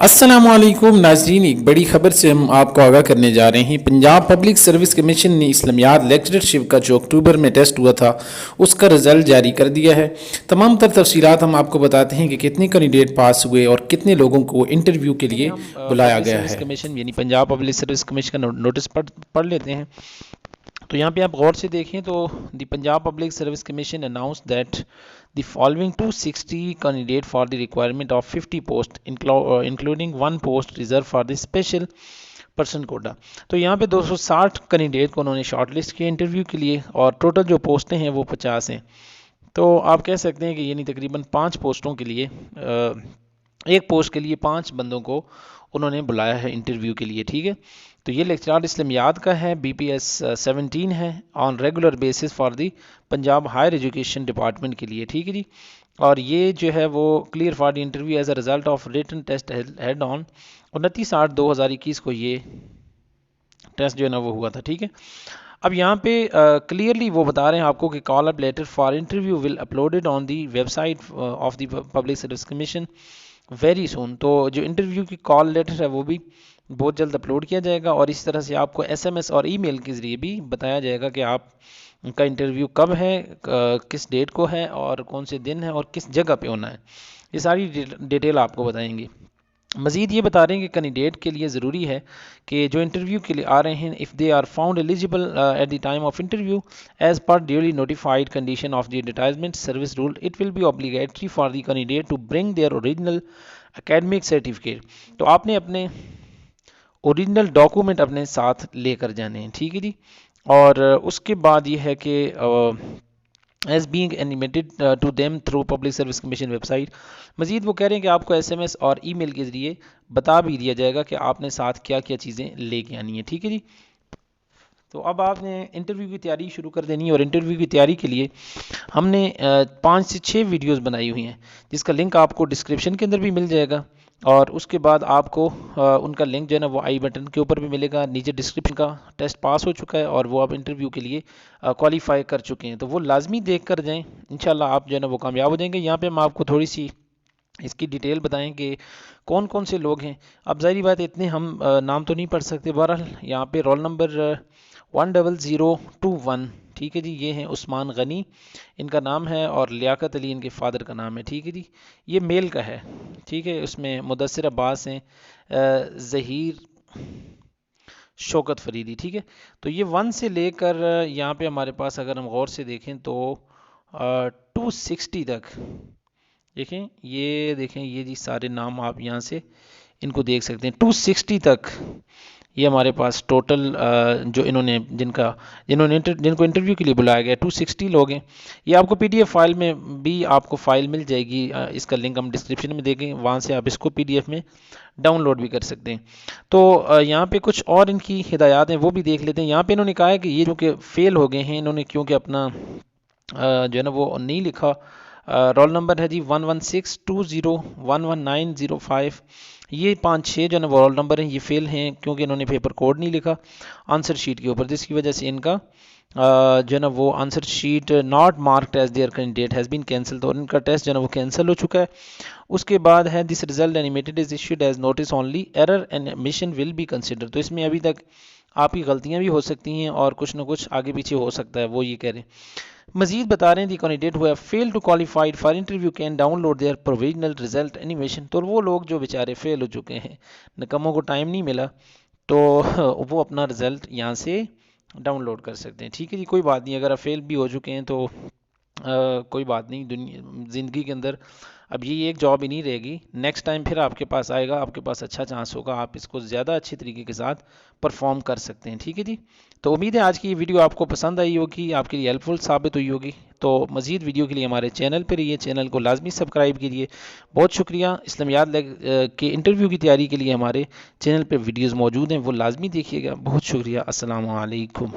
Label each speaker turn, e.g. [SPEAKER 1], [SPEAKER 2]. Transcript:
[SPEAKER 1] अस्सलाम वालेकुम नाज़रीन, एक बड़ी ख़बर से हम आपको आगाह करने जा रहे हैं। पंजाब पब्लिक सर्विस कमीशन ने इस्लामियात लेक्चरशिप का जो अक्टूबर में टेस्ट हुआ था उसका रिज़ल्ट जारी कर दिया है। तमाम तर तफसीलात हम आपको बताते हैं कि कितने कैंडिडेट पास हुए और कितने लोगों को इंटरव्यू के लिए बुलाया गया है।
[SPEAKER 2] कमीशन यानी पंजाब पब्लिक सर्विस कमीशन का नोटिस पढ़ लेते हैं। तो यहाँ पे आप गौर से देखें तो the Punjab public service commission announce that the following 260 candidate for the requirement of 50 post including 1 post reserve for the special person quota. तो यहाँ पे 260 कैंडिडेट को उन्होंने शॉर्टलिस्ट किया इंटरव्यू के लिए और टोटल जो पोस्टें हैं वो 50 हैं। तो आप कह सकते हैं कि यानी तकरीबन 5 पोस्टों के लिए एक पोस्ट के लिए 5 बंदों को उन्होंने बुलाया है इंटरव्यू के लिए। ठीक है, तो ये लेक्चरर इस्लामियात का है, BPS 17 है, on regular basis for the Punjab higher education department के लिए। ठीक है जी, और ये जो है वो clear for the interview as a result of written test held on 29/8/2021 को ये टेस्ट जो है ना वो हुआ था। ठीक है, अब यहाँ पे क्लियरली वो बता रहे हैं आपको कि call up later for interview will uploaded on the website of the public service commission very soon. तो जो इंटरव्यू की कॉल लेटर है वो भी बहुत जल्द अपलोड किया जाएगा और इस तरह से आपको SMS और ईमेल के ज़रिए भी बताया जाएगा कि आप का इंटरव्यू कब है, किस डेट को है और कौन से दिन है और किस जगह पे होना है। ये सारी डिटेल आपको बताएंगे। मज़ीद ये बता रहे हैं कि कैंडिडेट के लिए ज़रूरी है कि जो इंटरव्यू के लिए आ रहे हैं, if they are found eligible at the time of interview as per duly notified condition of the advertisement service rule, it will be obligatory for the candidate to bring their original academic certificate. तो आपने अपने original document अपने साथ लेकर जाने हैं। ठीक है जी, और उसके बाद ये है कि as being animated to them through public service commission website. मज़ीद वो कह रहे हैं कि आपको SMS और ईमेल के ज़रिए बता भी दिया जाएगा कि आपने साथ क्या क्या चीज़ें लेके आनी है। ठीक है जी, तो अब आपने इंटरव्यू की तैयारी शुरू कर देनी है और इंटरव्यू की तैयारी के लिए हमने 5 से 6 वीडियोस बनाई हुई हैं जिसका लिंक आपको डिस्क्रिप्शन के अंदर भी मिल जाएगा और उसके बाद आपको उनका लिंक जो है ना वो आई बटन के ऊपर भी मिलेगा। नीचे डिस्क्रिप्शन का टेस्ट पास हो चुका है और वो आप इंटरव्यू के लिए क्वालिफाई कर चुके हैं, तो वो लाजमी देख कर जाएँ, इंशाल्लाह आप जो है ना वो कामयाब हो जाएंगे। यहाँ पे हम आपको थोड़ी सी इसकी डिटेल बताएं कि कौन कौन से लोग हैं। अब ज़ाहिर बात है इतने हम नाम तो नहीं पढ़ सकते, बहरहाल यहाँ पे रोल नंबर 10021। ठीक है जी, ये हैं उस्मान गनी इनका नाम है और लियाकत अली इनके फादर का नाम है। ठीक है जी, ये मेल का है। ठीक है, उसमें मुदस्सिर अब्बास हैं, ज़हीर शौकत फरीदी। ठीक है, तो ये 1 से लेकर यहाँ पे हमारे पास अगर हम गौर से देखें तो 260 तक देखें, ये देखें ये जी सारे नाम आप यहाँ से इनको देख सकते हैं। 260 तक ये हमारे पास टोटल जो इन्होंने जिनको इंटरव्यू के लिए बुलाया गया 260 लोग हैं। ये आपको PDF फाइल में भी आपको फ़ाइल मिल जाएगी, इसका लिंक हम डिस्क्रिप्शन में देंगे, वहाँ से आप इसको PDF में डाउनलोड भी कर सकते हैं। तो यहाँ पे कुछ और इनकी हिदायत हैं वो भी देख लेते हैं। यहाँ पे इन्होंने कहा है कि ये जो कि फ़ेल हो गए हैं इन्होंने क्योंकि अपना जो है ना वो नहीं लिखा। रोल नंबर है जी 11620119005। ये 5-6 जो है ना वो रोल नंबर हैं, ये फेल हैं क्योंकि इन्होंने पेपर कोड नहीं लिखा आंसर शीट के ऊपर, जिसकी वजह से इनका जो है ना वो answer sheet not marked as their candidate has been cancel, तो इनका टेस्ट जो है ना वो कैंसिल हो चुका है। उसके बाद है this result animated is issued as notice only, error and admission will be consider. तो इसमें अभी तक आपकी गलतियां भी हो सकती हैं और कुछ ना कुछ आगे पीछे हो सकता है, वो ये कह रहे हैं। मजीद बता रहे हैं the candidate who fail to qualified for interview can download their provisional result animation. तो वो लोग जो बेचारे फेल हो चुके हैं, निकम्मों को टाइम नहीं मिला, तो वो अपना रिजल्ट यहाँ से डाउनलोड कर सकते हैं। ठीक है जी, कोई बात नहीं, अगर आप फेल भी हो चुके हैं तो कोई बात नहीं, दुनिया ज़िंदगी के अंदर अब ये एक जॉब ही नहीं रहेगी, नेक्स्ट टाइम फिर आपके पास आएगा, आपके पास अच्छा चांस होगा, आप इसको ज़्यादा अच्छे तरीके के साथ परफॉर्म कर सकते हैं। ठीक है जी, तो उम्मीद है आज की ये वीडियो आपको पसंद आई होगी, आपके लिए हेल्पफुल साबित हुई होगी। तो मज़ीद वीडियो के लिए हमारे चैनल पर रहिए, चैनल को लाजमी सब्सक्राइब कीजिए। बहुत शुक्रिया। इस्लामियात के इंटरव्यू की तैयारी के लिए हमारे चैनल पर वीडियोज़ मौजूद हैं, वो लाजमी देखिएगा। बहुत शुक्रिया। अस्सलाम वालेकुम।